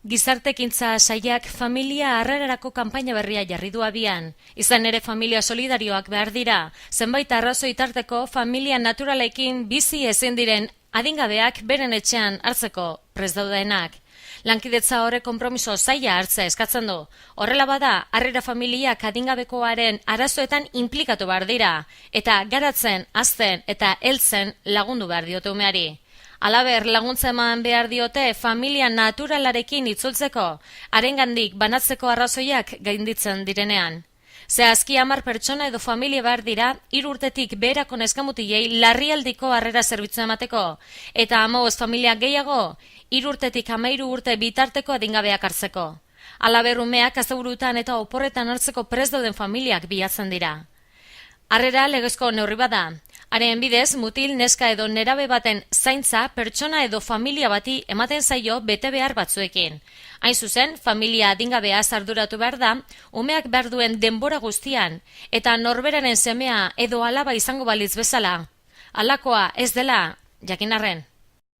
Gizartekintza sailak familia harrerarako kanpaina berria jarri du abian. Izan ere familia solidarioak behar dira, zenbait arrazoi tarteko familia naturalekin bizi ezin diren adingabeak beren etxean hartzeko prest daudenak. Lankidetza horrek konpromiso zaila hartzea eskatzen du. Horrela bada, harrera familiak adingabekoaren arazoetan inplikatu behar dira, eta garatzen, hazten eta heltzen lagundu behar diote umeari. Halaber, laguntza eman behar diote familia naturalarekin itzultzeko, harengandik banatzeko arrazoiak gainditzen direnean. Zehazki 10 pertsona edo familia behar dira 3 urtetik beherako neskamutilei larrialdiko harrera zerbitzua emateko, eta 15 familia gehiago 3 urtetik 13 urte bitarteko adingabeak hartzeko. Halaber, umeak asteburuetan eta oporretan hartzeko prest dauden familiak bilatzen dira. Harrera legezko neurri bada. Haren bidez, mutil, neska edo nerabe baten zaintza pertsona edo familia bati ematen zaio bete behar batzuekin. Hain zuzen, familia adingabea arduratu behar da, umeak behar duen denbora guztian, eta norberaren semea edo alaba izango balitz bezala. Halakoa ez dela, jakin arren.